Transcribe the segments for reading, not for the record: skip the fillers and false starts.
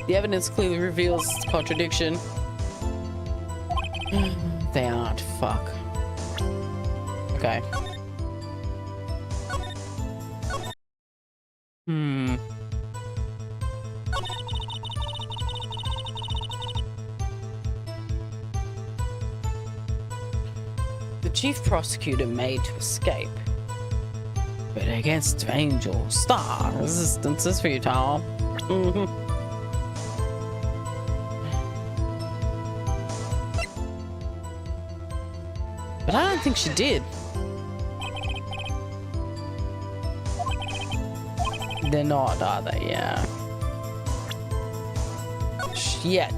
The evidence clearly reveals contradiction. They aren't. Fuck. Okay. The chief prosecutor made to escape, but against Angel Star, resistance is futile. But I don't think she did. They're not, are they? Yeah. Shit.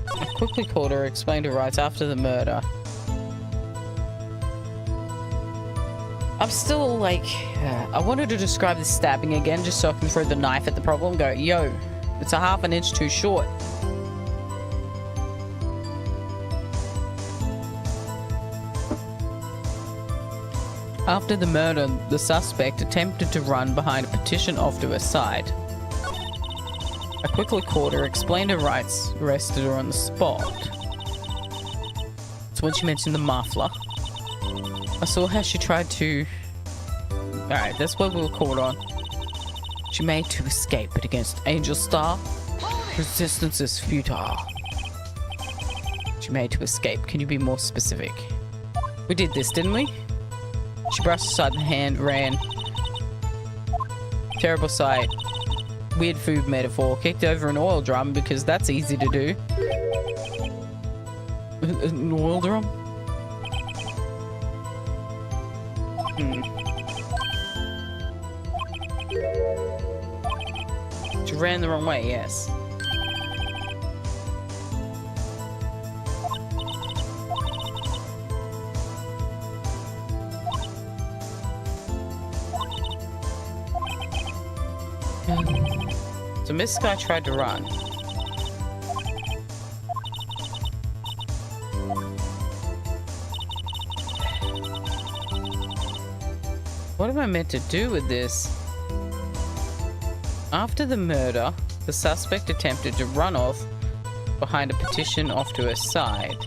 I quickly called her, explained her rights after the murder. I'm still like, I wanted to describe the stabbing again just so I can throw the knife at the problem and go, yo, it's a half an inch too short. After the murder, the suspect attempted to run behind a partition off to her side. I quickly caught her, explained her rights, arrested her on the spot. It's when she mentioned the muffler. I saw how she tried to... Alright, that's what we were caught on. She made to escape, but against Angel Star, resistance is futile. She made to escape. Can you be more specific? We did this, didn't we? She brushed aside the hand, ran. Terrible sight. Weird food metaphor. Kicked over an oil drum because that's easy to do. An oil drum? She ran the wrong way, yes. So Miss Guy tried to run. What am I meant to do with this? After the murder, the suspect attempted to run off behind a partition off to her side.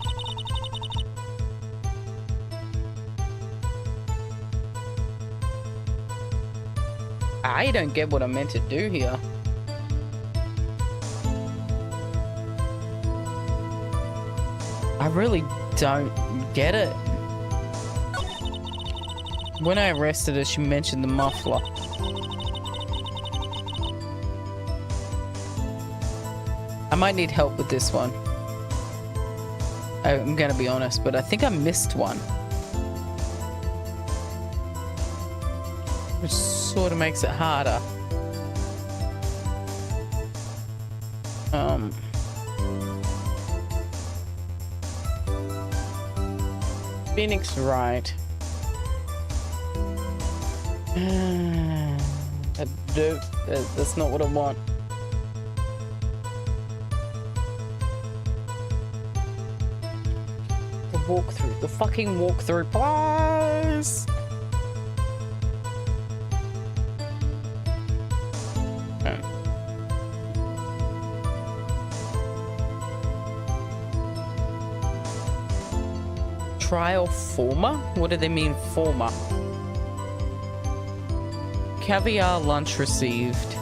I don't get what I'm meant to do here. I really don't get it. When I arrested her, she mentioned the muffler. I might need help with this one. I'm gonna be honest, but I think I missed one. Which sort of makes it harder. Phoenix Wright. That's not what I want. The walkthrough. The fucking walkthrough, please! Trial former? What do they mean, former? Caviar lunch received.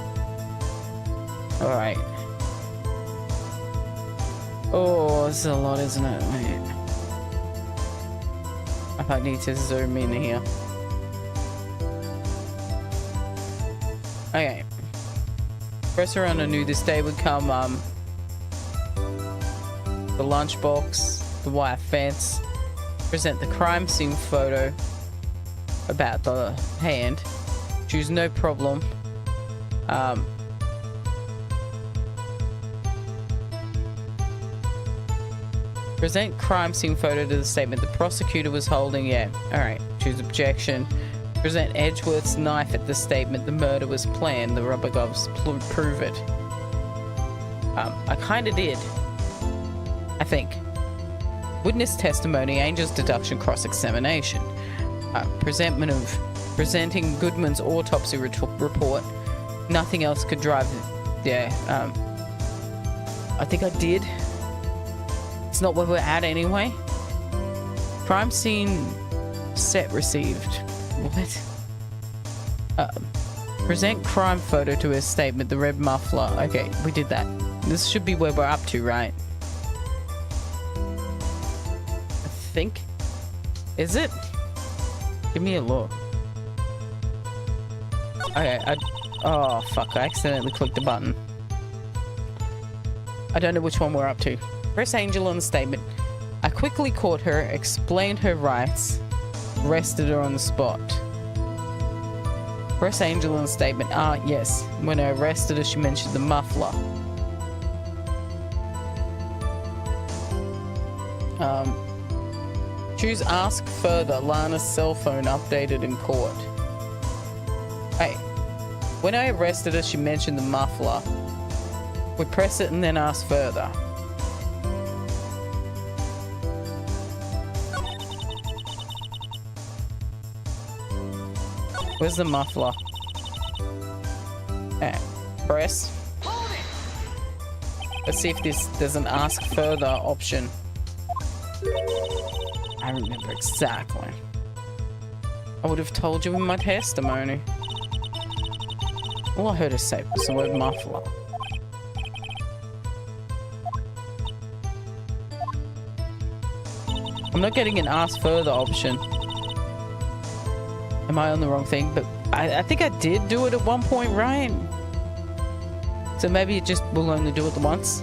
Alright. Oh, this is a lot, isn't it? Wait. I might need to zoom in here. Okay. Professor Runner knew this day would come. The lunchbox, the wire fence. Present the crime scene photo about the hand. Choose no problem. Present crime scene photo to the statement the prosecutor was holding. Yeah, alright. Choose objection. Present Edgeworth's knife at the statement the murder was planned. The rubber gloves prove it. I kinda did. I think. Witness testimony, Angel's deduction, cross-examination. Presenting Goodman's autopsy report. Nothing else could drive it. Yeah, I think I did. It's not where we're at anyway. Crime scene set received. What? Present crime photo to his statement, the red muffler. Okay, we did that. This should be where we're up to, right? I think. Is it? Give me a look. Okay, oh, fuck, I accidentally clicked the button. I don't know which one we're up to. Press Angel on the statement. I quickly caught her, explained her rights, arrested her on the spot. Press Angel on the statement. Yes. When I arrested her, she mentioned the muffler. Choose ask further. Lana's cell phone updated in court. Hey. When I arrested her, she mentioned the muffler. We press it and then ask further. Where's the muffler? Press. Let's see if there's an ask further option. I remember exactly. I would have told you in my testimony. All I heard her say was the word muffler. I'm not getting an ask further option. Am I on the wrong thing? But I think I did do it at one point, right? So maybe it just will only do it once.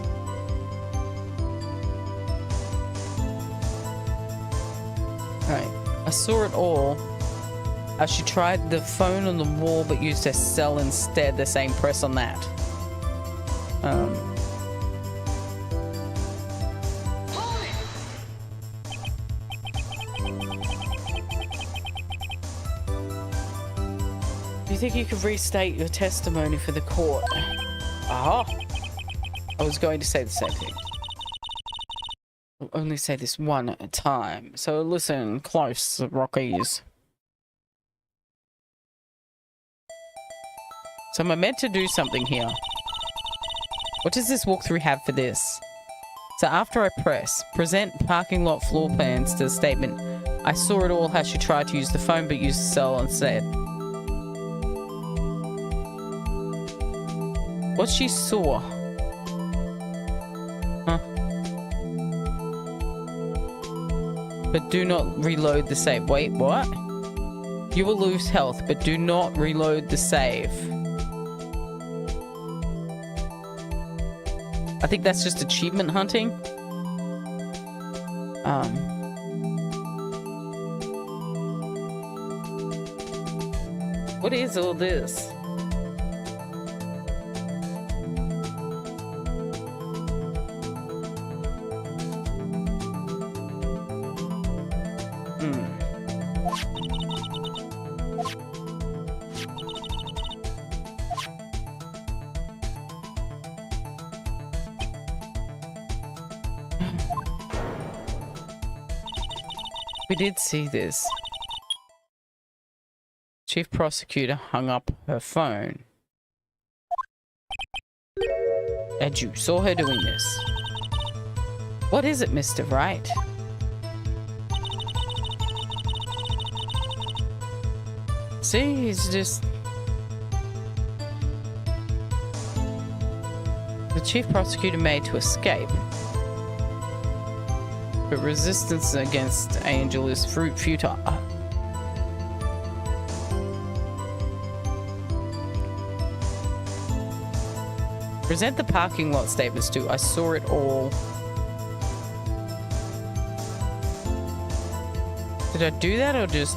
Alright. I saw it all. She tried the phone on the wall but used her cell instead. The same, press on that. Do you think you could restate your testimony for the court? Aha! I was going to say the same thing. I'll only say this one at a time. So listen close, Rockies. So am I meant to do something here? What does this walkthrough have for this? So after I press, present parking lot floor plans to the statement. I saw it all how she tried to use the phone but used the cell instead. What she saw? Huh? But do not reload the save. Wait, what? You will lose health, but do not reload the save. I think that's just achievement hunting. What is all this? We did see this. Chief prosecutor hung up her phone. And you saw her doing this. What is it, Mr. Wright? See, he's just... The chief prosecutor made to escape. But resistance against Angel is futile. Present the parking lot statements too. I saw it all. Did I do that or just...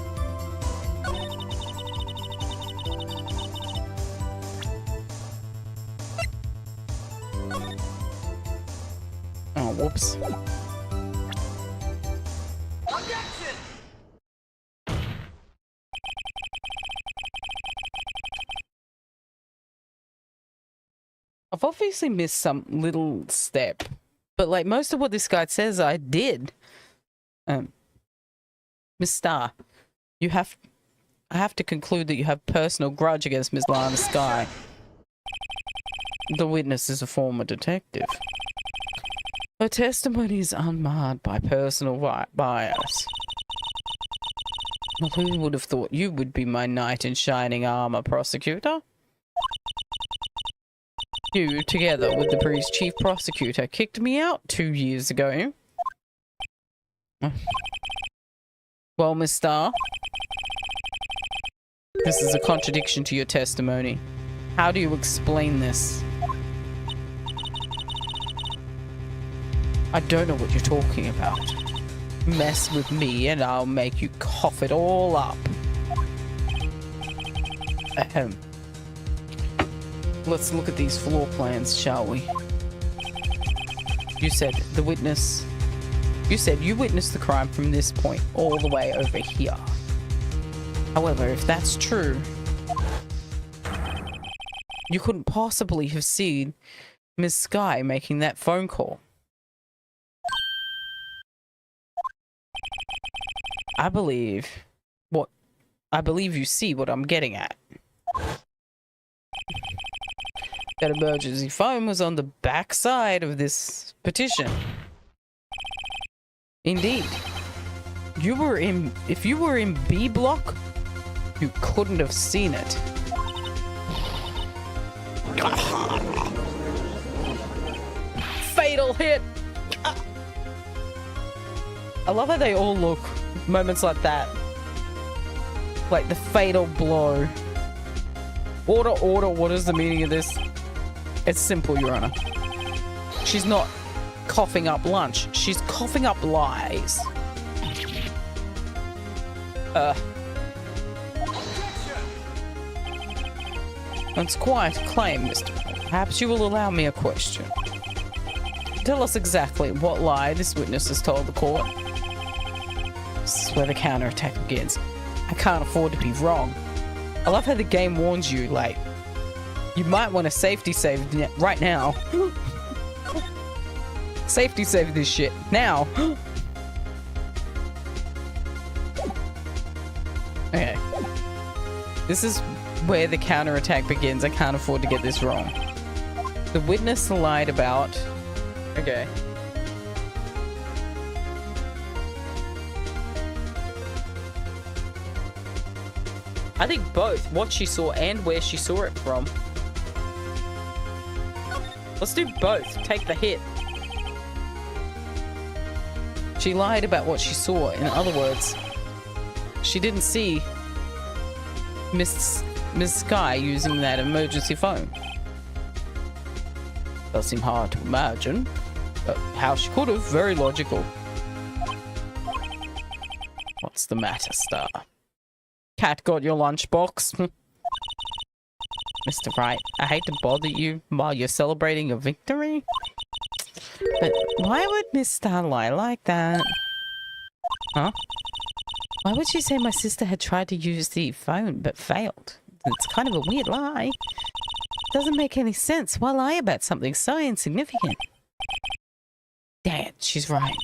Oh, whoops. I've obviously missed some little step, but like most of what this guy says, I did. Miss Star, I have to conclude that you have personal grudge against Miss Lana Sky. The witness is a former detective. Her testimony is unmarred by personal bias. Well, who would have thought you would be my knight in shining armor, prosecutor? You, together with the Breeze chief prosecutor, kicked me out 2 years ago. Well, Miss Star, this is a contradiction to your testimony. How do you explain this? I don't know what you're talking about. Mess with me and I'll make you cough it all up. Let's look at these floor plans, shall we? You said you witnessed the crime from this point all the way over here. However, if that's true, you couldn't possibly have seen Miss Sky making that phone call. I believe you see what I'm getting at. That emergency phone was on the back side of this petition. Indeed. If you were in B block, you couldn't have seen it. Fatal hit! I love how they all look. Moments like that. Like the fatal blow. Order, what is the meaning of this? It's simple, Your Honor. She's not coughing up lunch. She's coughing up lies. That's quite a claim, Mr. Perhaps you will allow me a question. Tell us exactly what lie this witness has told the court. This is where the counterattack begins. I can't afford to be wrong. I love how the game warns you, like, you might want to safety save right now. Safety save this shit now. Okay. This is where the counterattack begins. I can't afford to get this wrong. The witness lied about... Okay. I think both what she saw and where she saw it from. Let's do both. Take the hit. She lied about what she saw. In other words, she didn't see Miss Sky using that emergency phone. Does seem hard to imagine, but how she could have, very logical. What's the matter, Star? Cat got your lunchbox? Mr. Wright, I hate to bother you while you're celebrating your victory, but why would Miss Star lie like that? Huh? Why would she say my sister had tried to use the phone but failed? It's kind of a weird lie. Doesn't make any sense. Why lie about something so insignificant? Dad, she's right.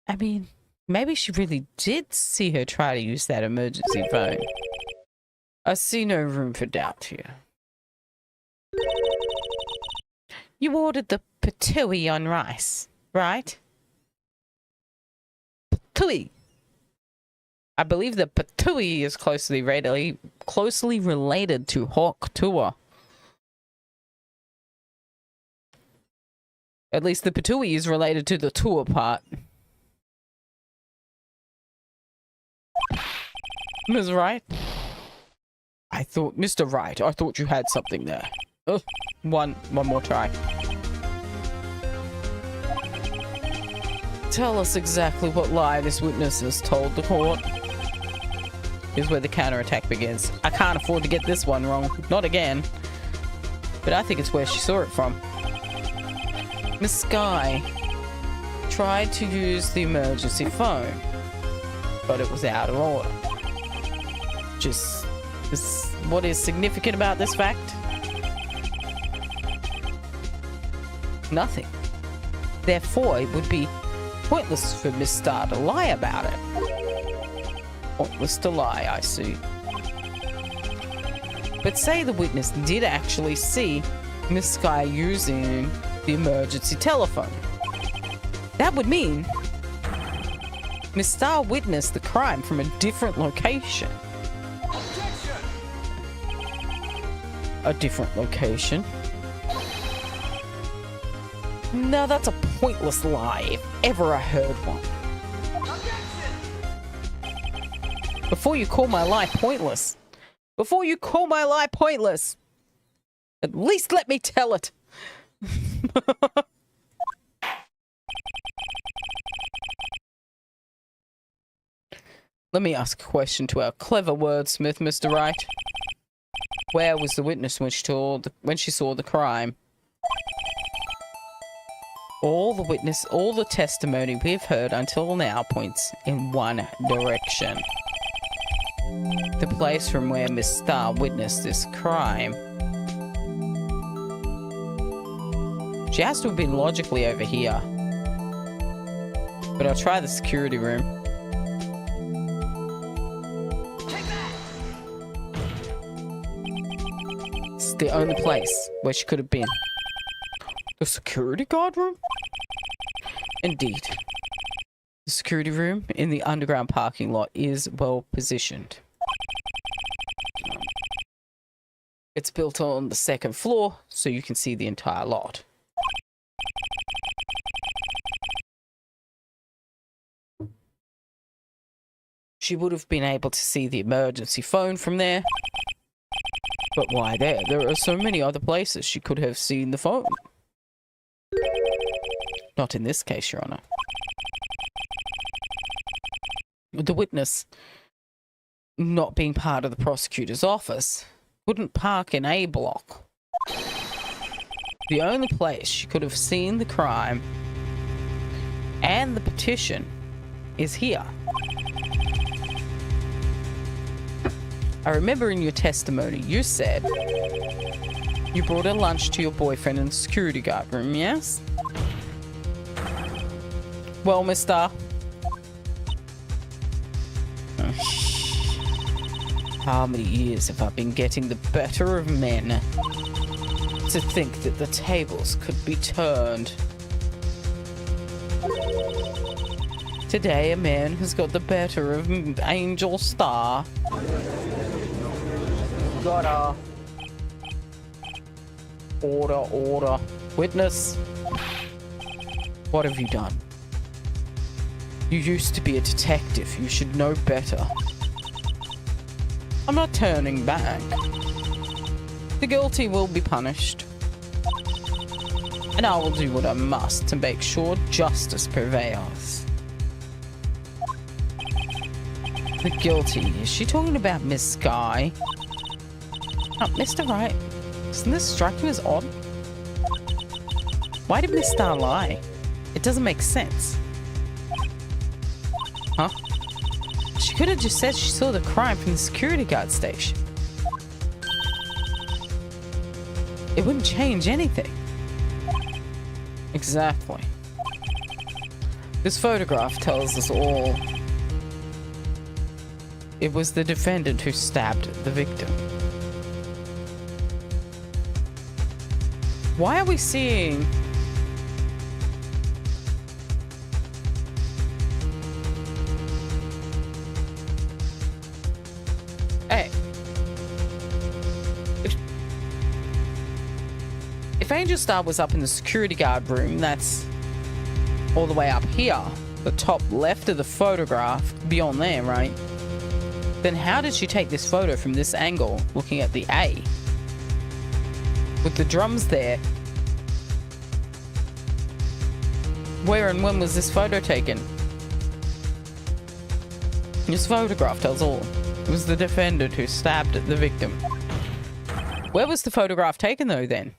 I mean, maybe she really did see her try to use that emergency phone. I see no room for doubt here. You ordered the patooey on rice, right? Patooey. I believe the patooey is closely related to hawk tuah. At least the patooey is related to the tuah part. Ms. Wright? Mr. Wright, I thought you had something there. Oh, one more try. Tell us exactly what lie this witness has told the court. Here's where the counterattack begins. I can't afford to get this one wrong. Not again. But I think it's where she saw it from. Miss Sky tried to use the emergency phone, but it was out of order. What is significant about this fact? Nothing. Therefore, it would be pointless for Miss Starr to lie about it. Pointless to lie, I see. But say the witness did actually see Miss Sky using the emergency telephone. That would mean Miss Starr witnessed the crime from a different location. Objection! A different location? No, that's a pointless lie, if ever I heard one. Objection! Before you call my lie pointless, at least let me tell it. Let me ask a question to our clever wordsmith, Mr. Wright. Where was the witness when she saw the crime? All the testimony we've heard until now points in one direction. The place from where Miss Starr witnessed this crime. She has to have been logically over here. But I'll try the security room. Take that! It's the only place where she could have been. The security guard room? Indeed. The security room in the underground parking lot is well positioned. It's built on the second floor, so you can see the entire lot. She would have been able to see the emergency phone from there. But why there? There are so many other places she could have seen the phone. Not in this case, Your Honor. The witness, not being part of the prosecutor's office, couldn't park in A block. The only place she could have seen the crime and the petition is here. I remember in your testimony you said you brought a lunch to your boyfriend in the security guard room, yes? Well, mister. How many years have I been getting the better of men? To think that the tables could be turned. Today, a man has got the better of Angel Star. Got Order. Witness. What have you done? You used to be a detective. You should know better. I'm not turning back. The guilty will be punished. And I will do what I must to make sure justice prevails. The guilty. Is she talking about Miss Sky? Oh, Mr. Wright. Doesn't this strike you as odd? Why did Miss Starr lie? It doesn't make sense. Huh? She could have just said she saw the crime from the security guard station. It wouldn't change anything. Exactly. This photograph tells us all. It was the defendant who stabbed the victim. Why are we seeing... Hey. If Angel Star was up in the security guard room, that's all the way up here, the top left of the photograph, beyond there, right? Then how did she take this photo from this angle, looking at the A? With the drums there. Where and when was this photo taken? This photograph tells all. It was the defendant who stabbed the victim. Where was the photograph taken though then?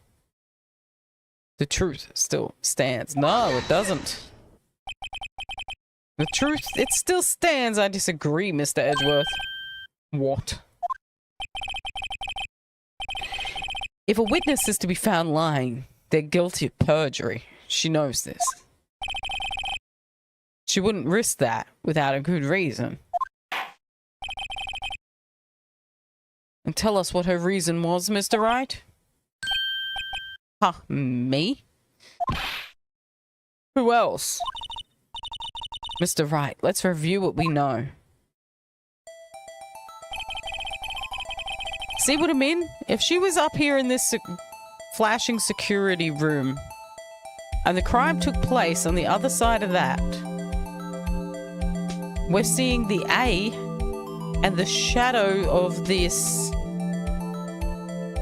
The truth still stands. No, it doesn't. The truth, it still stands. I disagree, Mr. Edgeworth. What? If a witness is to be found lying, they're guilty of perjury. She knows this. She wouldn't risk that without a good reason. And tell us what her reason was, Mr. Wright. Huh, me? Who else? Mr. Wright, let's review what we know. See what I mean? If she was up here in this flashing security room and the crime took place on the other side of that, we're seeing the A and the shadow of this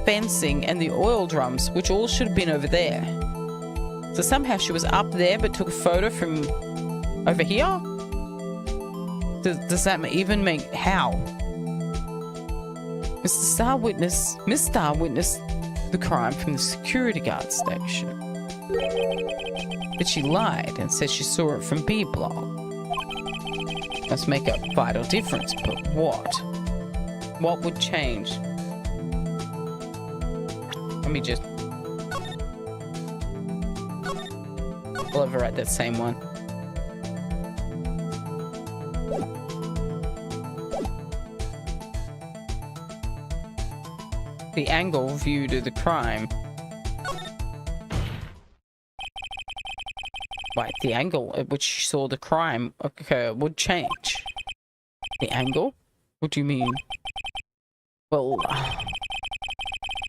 fencing and the oil drums, which all should have been over there. So somehow she was up there but took a photo from over here? Does that even make... how? Miss Star witnessed the crime from the security guard station. But she lied and said she saw it from B block. Must make a vital difference, but what? What would change? Let me just... I'll overwrite that same one. The angle viewed of the crime. Right, the angle at which she saw the crime occur would change. The angle? What do you mean? Well,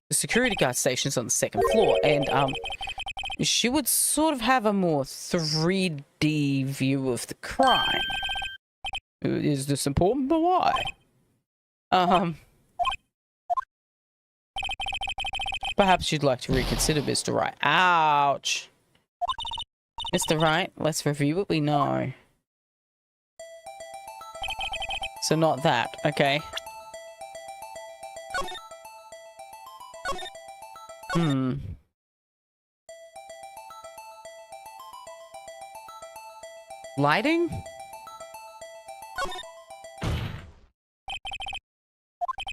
the security guard station's on the second floor, and she would sort of have a more 3D view of the crime. Is this important? But why? Perhaps you'd like to reconsider, Mr. Wright. Ouch. Mr. Wright, let's review what we know. So not that, okay. Lighting?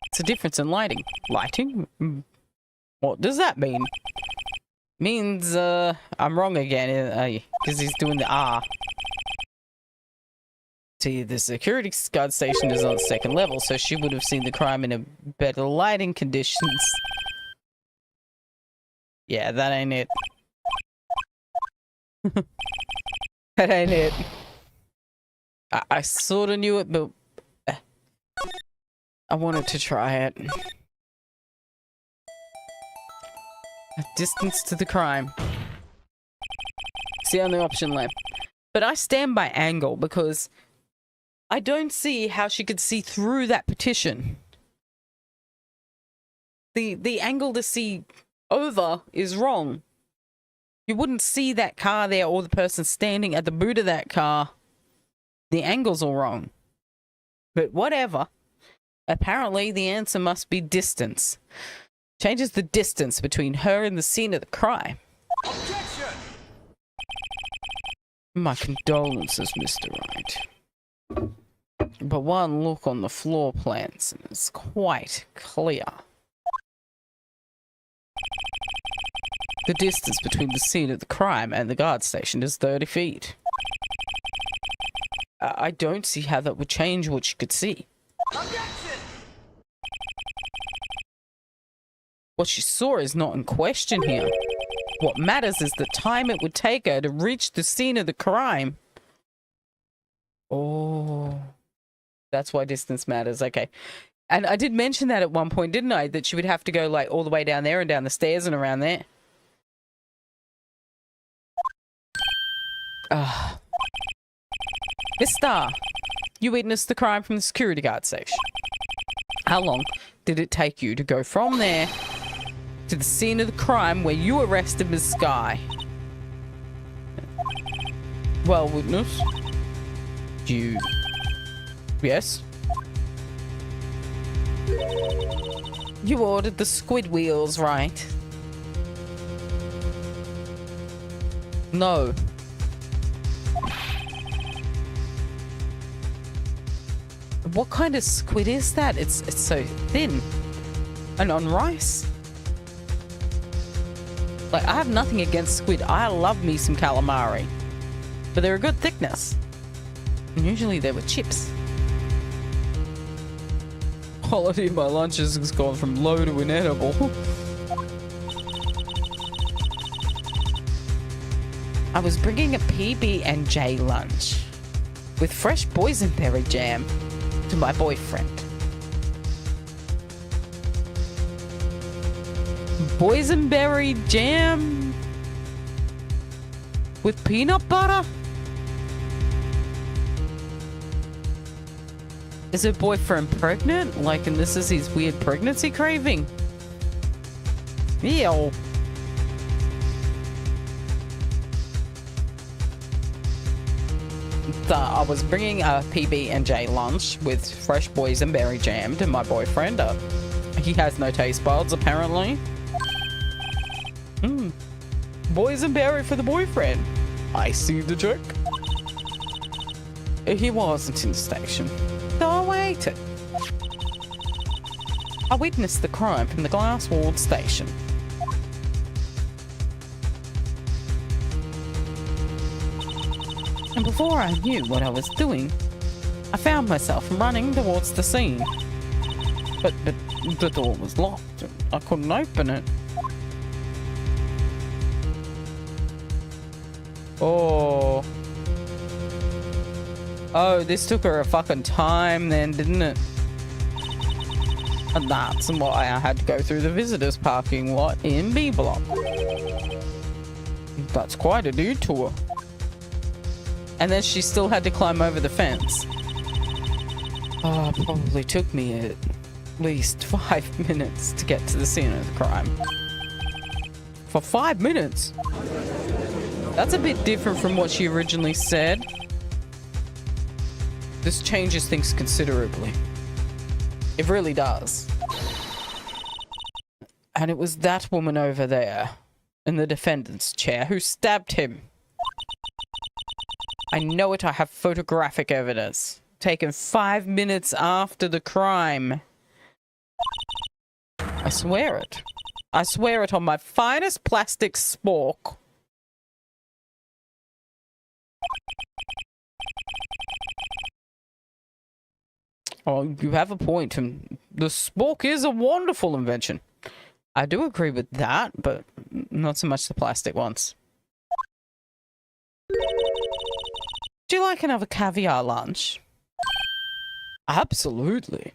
It's a difference in lighting. Lighting? What does that mean? Means, I'm wrong again, because he's doing the R. See, the security guard station is on the second level, so she would have seen the crime in a better lighting conditions. Yeah, that ain't it. That ain't it. I sort of knew it, but I wanted to try it. A distance to the crime. It's the only option left. But I stand by angle because I don't see how she could see through that petition. The angle to see over is wrong. You wouldn't see that car there or the person standing at the boot of that car. The angle's all wrong. But whatever. Apparently the answer must be distance. Changes the distance between her and the scene of the crime. Objection! My condolences, Mr. Wright. But one look on the floor plans and it's quite clear. The distance between the scene of the crime and the guard station is 30 feet. I don't see how that would change what you could see. Objection! What she saw is not in question here. What matters is the time it would take her to reach the scene of the crime. Oh, that's why distance matters. Okay. And I did mention that at one point, didn't I? That she would have to go like all the way down there and down the stairs and around there. Miss Star, you witnessed the crime from the security guard section. How long did it take you to go from there to the scene of the crime where you arrested Miss Sky? Well, witness. You... Yes? You ordered the squid wheels, right? No. What kind of squid is that? It's so thin. And on rice? Like, I have nothing against squid. I love me some calamari. But they're a good thickness. And usually they were chips. Quality of my lunches has gone from low to inedible. I was bringing a PB&J lunch with fresh boysenberry jam to my boyfriend. Boysenberry jam with peanut butter? Is her boyfriend pregnant? Like, and this is his weird pregnancy craving? Ew. So I was bringing a PB&J lunch with fresh boysenberry jam to my boyfriend. He has no taste buds, apparently. Boysenberry for the boyfriend. I see the joke. He wasn't in the station, so I waited. I witnessed the crime from the glass-walled station. And before I knew what I was doing, I found myself running towards the scene. But the door was locked. I couldn't open it. Oh. Oh, this took her a fucking time then, didn't it? And that's why I had to go through the visitors parking lot in B block. That's quite a detour. And then she still had to climb over the fence. Oh, it probably took me at least 5 minutes to get to the scene of the crime. For 5 minutes? That's a bit different from what she originally said. This changes things considerably. It really does. And it was that woman over there in the defendant's chair who stabbed him. I know it. I have photographic evidence. Taken 5 minutes after the crime. I swear it. I swear it on my finest plastic spork. Oh, you have a point. And the spork is a wonderful invention. I do agree with that, but not so much the plastic ones. Do you like another caviar lunch? Absolutely.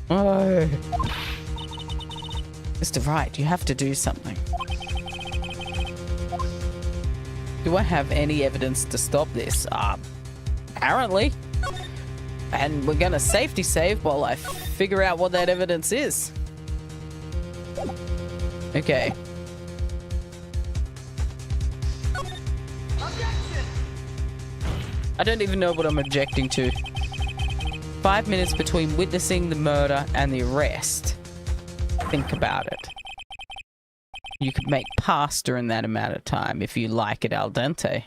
Oh. Mr. Wright, you have to do something. Do I have any evidence to stop this? Apparently. And we're gonna safety save while I figure out what that evidence is. Okay. I don't even know what I'm objecting to. 5 minutes between witnessing the murder and the arrest. Think about it. You could make pasta in that amount of time if you like it al dente.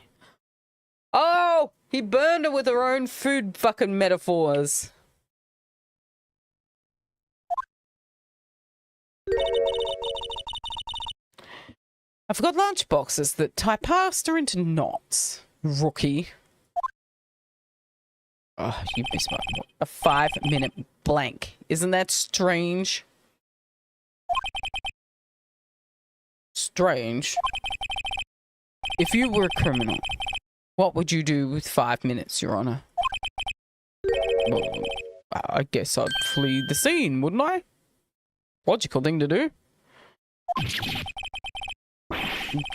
Oh! He burned her with her own food fucking metaphors. I've got lunch boxes that tie pasta into knots. Rookie. Oh, you missed my... A 5-minute blank. Isn't that strange? Strange. If you were a criminal, what would you do with 5 minutes, Your Honor? Well, I guess I'd flee the scene, wouldn't I? Logical thing to do.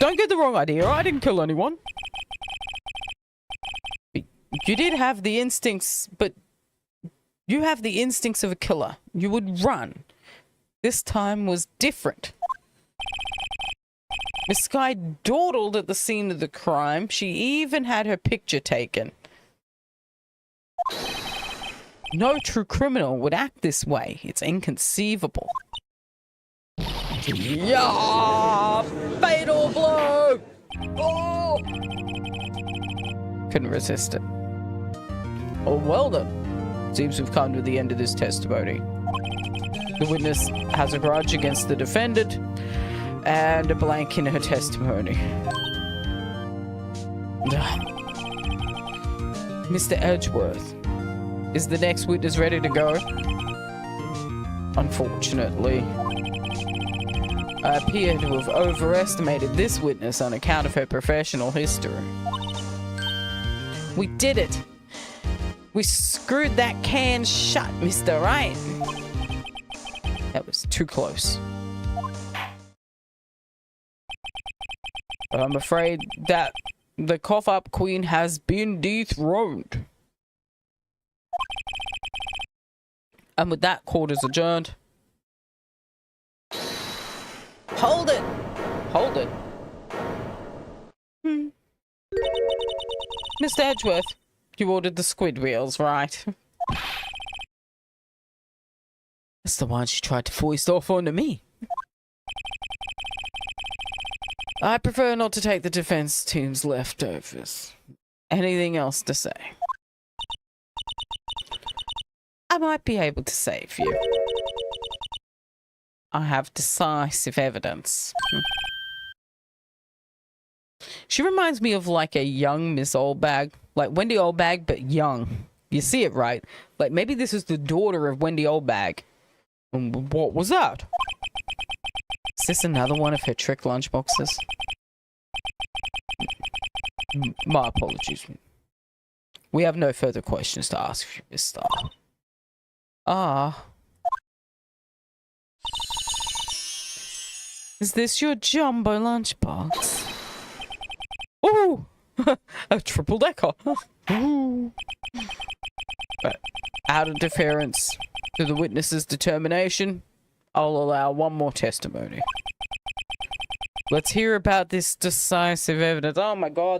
Don't get the wrong idea, I didn't kill anyone. You did have the instincts, but you have the instincts of a killer. You would run. This time was different. Miss Sky dawdled at the scene of the crime. She even had her picture taken. No true criminal would act this way. It's inconceivable. Yeah! Fatal blow! Oh! Couldn't resist it. Oh, well then. Seems we've come to the end of this testimony. The witness has a grudge against the defendant And a blank in her testimony. Mr. Edgeworth, is the next witness ready to go? Unfortunately, I appear to have overestimated this witness on account of her professional history. We did it! We screwed that can shut, Mr. Wright! That was too close. But I'm afraid that the cough-up queen has been dethroned. And with that, court is adjourned. Hold it! Hold it. Mr. Edgeworth, you ordered the squid wheels, right? That's the one she tried to foist off onto me. I prefer not to take the defense team's leftovers. Anything else to say? I might be able to save you. I have decisive evidence. She reminds me of like a young Miss Oldbag. Like Wendy Oldbag, but young. You see it, right? Like maybe this is the daughter of Wendy Oldbag. And what was that? Is this another one of her trick lunchboxes? My apologies. We have no further questions to ask you, Miss Star. Ah. Is this your jumbo lunchbox? Ooh! A triple decker. Ooh. Out of deference to the witness's determination, I'll allow one more testimony. Let's hear about this decisive evidence. Oh my god.